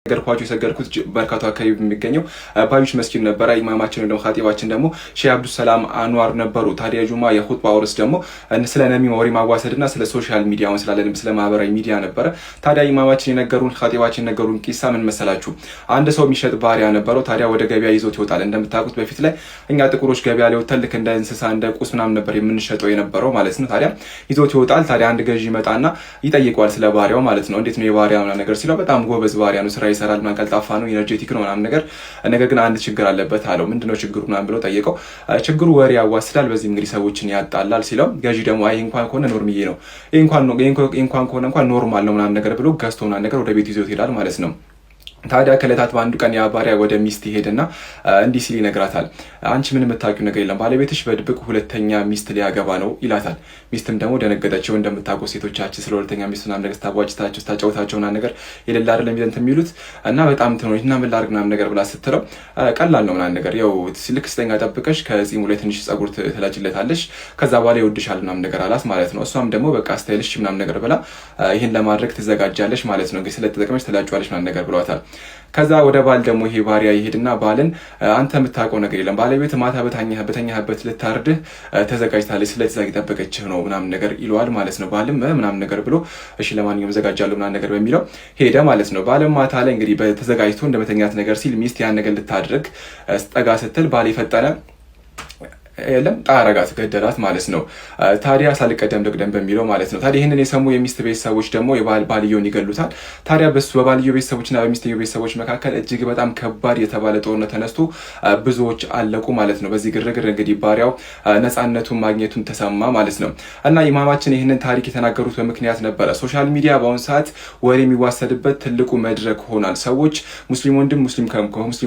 ገርኳቹ የሰገድኩት በርካታ አካባቢ የሚገኘው ባዩሽ መስጊድ ነበር። ኢማማችን ደግሞ ኻጢባችን ደግሞ ሼህ አብዱል ሰላም አንዋር ነበሩ። ታዲያ ጁማ የኹጥባ ወርስ ደግሞ ስለ ነሚ ወሬ ማዋሰድና ስለ ሶሻል ሚዲያውን ስላለን ስለ ማህበራዊ ሚዲያ ነበረ። ታዲያ ኢማማችን የነገሩን ኻጢባችን የነገሩን ቂሳ ምን መሰላችሁ? አንድ ሰው የሚሸጥ ባሪያ ነበረው። ታዲያ ወደ ገበያ ይዞት ይወጣል። እንደምታውቁት በፊት ላይ እኛ ጥቁሮች ገበያ ላይ ወጥተን ልክ እንደ እንስሳ እንደ ቁስ ምናምን ነበር የምንሸጠው የነበረው ማለት ነው። ታዲያ ይዞት ይወጣል። ታዲያ አንድ ገዢ ይመጣና ይጠይቀዋል ስለ ባሪያው ማለት ነው። እንዴት ነው የባሪያው ነገር ሲለው በጣም ጎበዝ ባሪያ ነው፣ ስራ ይሰራል፣ ቀልጣፋ ነው፣ ኢነርጄቲክ ነው ምናምን ነገር ግን አንድ ችግር አለበት አለው። ምንድነው ችግሩ ምናምን ብሎ ጠየቀው። ችግሩ ወሬ ያዋስዳል፣ በዚህ እንግዲህ ሰዎችን ያጣላል ሲለው ገዢ ደግሞ አይ እንኳን ከሆነ ኖርማል ነው፣ እንኳን ከሆነ እንኳን ኖርማል ነው ምናምን ነገር ብሎ ገዝቶ ምናምን ነገር ወደ ቤት ይዞት ይሄዳል ማለት ነው። ታዲያ ከለታት በአንዱ ቀን ያ ባሪያ ወደ ሚስት ይሄድና እንዲህ ሲል ይነግራታል። አንቺ ምን የምታውቂው ነገር የለም፣ ባለቤትሽ በድብቅ ሁለተኛ ሚስት ሊያገባ ነው ይላታል። ሚስትም ደግሞ ደነገጠችው። እንደምታውቁት ሴቶቻችን ስለ ሁለተኛ ሚስት ምናምን ነገር ስታጫውታቸው ምናምን ነገር የሌላ አይደለም የሚዘንት የሚሉት እና በጣም ትኖች እና ምን ላድርግ ምናምን ነገር ብላ ስትለው ቀላል ነው ምናምን ነገር ያው ልክ ስተኛ ጠብቀሽ ከዚህሙ ላይ ትንሽ ጸጉር ትላጭለታለሽ ከዛ በኋላ ይወድሻል ምናምን ነገር አላት ማለት ነው። እሷም ደግሞ በቃ ስታይልሽ ምናምን ነገር ብላ ይሄን ለማድረግ ትዘጋጃለሽ ማለት ነው። እንግዲህ ስለተጠቀመች ትላጫዋለሽ ምናምን ነገር ብለዋታል። ከዛ ወደ ባል ደግሞ ይሄ ባሪያ ይሄድና ባልን አንተ የምታውቀው ነገር የለም፣ ባለቤት ማታ በተኛህበት ልታርድህ ተዘጋጅታለች፣ ስለዚህ እየጠበቀችህ ነው ምናምን ነገር ይለዋል ማለት ነው። ባልም ምናምን ነገር ብሎ እሺ ለማንኛውም ዘጋጃለሁ ምናምን ነገር በሚለው ሄደ ማለት ነው። ባልም ማታ ላይ እንግዲህ በተዘጋጅቶ እንደመተኛት ነገር ሲል ሚስት ያን ነገር ልታድርግ ጠጋ ስትል ባል የፈጠነ የለም ጣራጋት ገደላት ማለት ነው። ታዲያ ሳልቀደም ደግደም በሚለው ማለት ነው። ታዲያ ይህንን የሰሙ የሚስት ቤተሰቦች ደግሞ ባልየውን ይገሉታል። ታዲያ በባልየው ቤተሰቦችና በሚስትየው ቤተሰቦች መካከል እጅግ በጣም ከባድ የተባለ ጦርነት ተነስቶ ብዙዎች አለቁ ማለት ነው። በዚህ ግርግር እንግዲህ ባሪያው ነፃነቱን ማግኘቱን ተሰማ ማለት ነው። እና ኢማማችን ይህንን ታሪክ የተናገሩት በምክንያት ነበረ። ሶሻል ሚዲያ በአሁኑ ሰዓት ወሬ የሚዋሰድበት ትልቁ መድረክ ሆኗል። ሰዎች ሙስሊም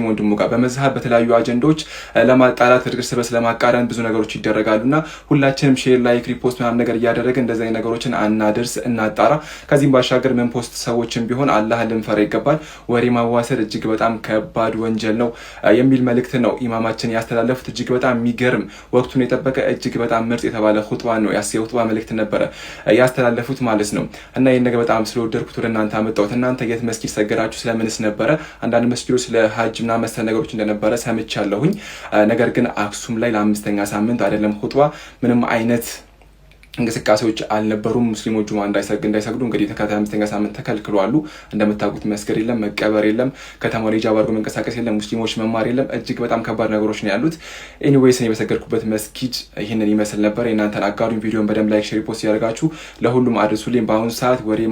ወንድሙ ጋር በመዝሀብ በተለያዩ አጀንዳዎች ለማጣላት እርስ በርስ ለማቃረን ብዙ ነገሮች ይደረጋሉና ሁላችንም ሼር ላይክ ሪፖስት ምናምን ነገር እያደረግን እንደዚህ አይነት ነገሮችን አናድርስ እናጣራ። ከዚህም ባሻገር ምን ፖስት ሰዎችን ቢሆን አላህን ልንፈራ ይገባል። ወሬ ማዋሰድ እጅግ በጣም ከባድ ወንጀል ነው የሚል መልእክት ነው ኢማማችን ያስተላለፉት። እጅግ በጣም የሚገርም ወቅቱን የጠበቀ እጅግ በጣም ምርጥ የተባለ ኹጥባ ነው የኹጥባ መልእክት ነበረ ያስተላለፉት ማለት ነው። እና ይሄን ነገር በጣም ስለወደድኩት ወደ እናንተ አመጣሁት። እናንተ የት መስጊድ ሰገዳችሁ? ስለምንስ ነበረ? አንዳንድ መስጊዶች ስለ ሀጅና መሰል ነገሮች እንደነበረ ሰምቻለሁኝ። ነገር ግን አክሱም ላይ ለአምስተኛ ሳምንት አይደለም ኹጥባ ምንም አይነት እንቅስቃሴዎች አልነበሩም። ሙስሊሞቹ እንዳይሰግዱ እንግዲህ ተከታታይ አምስተኛ ሳምንት ተከልክሏሉ። እንደምታውቁት መስገድ የለም፣ መቀበር የለም፣ ከተማው ሂጃብ አድርጎ መንቀሳቀስ የለም፣ ሙስሊሞች መማር የለም። እጅግ በጣም ከባድ ነገሮች ነው ያሉት። ኤኒዌይስ እኔ በሰገድኩበት መስጊድ ይህንን ይመስል ነበር። የእናንተን አጋሩኝ። ቪዲዮን በደንብ ላይክ፣ ሼር፣ ፖስት ያደርጋችሁ ለሁሉም አድርሱልኝ። በአሁኑ ሰዓት ወሬ